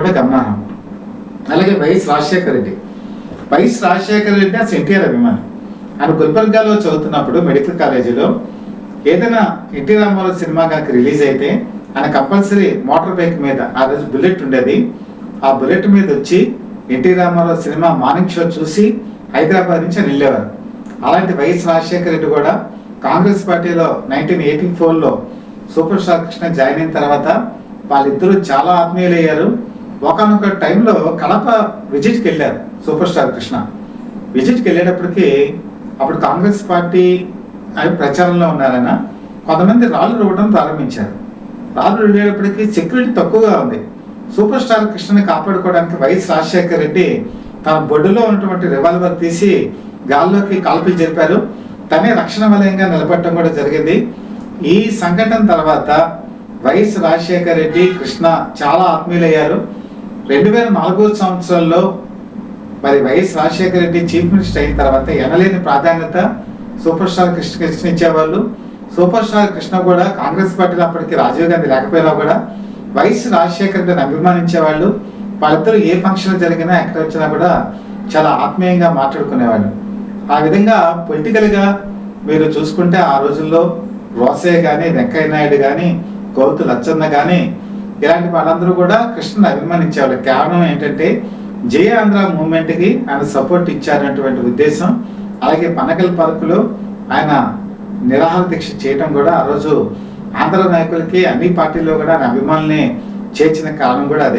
కూడా గమనార్హం. అలాగే వైఎస్ రాజశేఖర రెడ్డి అసలు ఎన్టీఆర్ అభిమాని. ఆయన గుల్బర్గాలో చదువుతున్నప్పుడు మెడికల్ కాలేజీలో ఏదైనా ఎన్టీ రామారావు సినిమా కనుక రిలీజ్ అయితే ఆయన కంపల్సరీ మోటార్ బైక్ మీద, ఆ రోజు బుల్లెట్ ఉండేది, ఆ బుల్లెట్ మీద వచ్చి ఎన్టీ రామారావు సినిమా మార్నింగ్ షో చూసి హైదరాబాద్ నుంచి ఆయన వెళ్ళేవారు. అలాంటి వైఎస్ రాజశేఖర రెడ్డి కూడా కాంగ్రెస్ పార్టీలో 1984లో సూపర్ స్టార్ కృష్ణ జాయిన్ అయిన తర్వాత వాళ్ళిద్దరూ చాలా ఆత్మీయులయ్యారు. ఒకనొక టైంలో కడప విజిట్కి వెళ్ళారు సూపర్ స్టార్ కృష్ణ. విజిట్కి వెళ్ళేటప్పటికి అప్పుడు కాంగ్రెస్ పార్టీ అని ప్రచారంలో ఉన్నారైనా కొంతమంది రాళ్ళు రువ్వడం ప్రారంభించారు. రాళ్ళు రువ్వేటప్పటికి సెక్యూరిటీ తక్కువగా ఉంది. సూపర్ స్టార్ కృష్ణని కాపాడుకోవడానికి వైఎస్ రాజశేఖర రెడ్డి తన బొడ్డులో ఉన్నటువంటి రివాల్వర్ తీసి గాల్లోకి కాల్పులు జరిపారు. తనే రక్షణ వలయంగా నిలబడటం కూడా జరిగింది. ఈ సంఘటన తర్వాత వైఎస్ రాజశేఖర రెడ్డి కృష్ణ చాలా ఆత్మీయులయ్యారు. 2004 సంవత్సరంలో మరి YS Rajasekhara Reddy chief minister అయిన తర్వాత ఎనలేని ప్రాధాన్యత సూపర్ స్టార్ కృష్ణ ఇచ్చేవాళ్ళు. సూపర్ స్టార్ కృష్ణ కూడా కాంగ్రెస్ పార్టీలో అప్పటికి రాజీవ్ గాంధీ లేకపోయినా కూడా వైఎస్ రాజశేఖర రెడ్డిని అభిమానించేవాళ్ళు. వాళ్ళిద్దరూ ఏ ఫంక్షన్ జరిగినా ఎక్కడ వచ్చినా కూడా చాలా ఆత్మీయంగా మాట్లాడుకునేవాళ్ళు. ఆ విధంగా పొలిటికల్గా మీరు చూసుకుంటే ఆ రోజుల్లో రోసయ్య కానీ, వెంకయ్య నాయుడు కానీ, గౌతు లచ్చన్న కానీ ఇలాంటి వాళ్ళందరూ కూడా కృష్ణను అభిమానించేవాళ్ళు. కారణం ఏంటంటే జయ ఆంధ్ర మూవ్మెంట్కి ఆయన సపోర్ట్ ఇచ్చారనేటువంటి ఉద్దేశం. అలాగే పనకల్ పార్కులో ఆయన నిరాహార దీక్ష చేయడం కూడా ఆ రోజు ఆంధ్ర నాయకులకి అన్ని పార్టీల్లో కూడా ఆయన అభిమానుల్ని చేర్చిన కారణం కూడా అదే.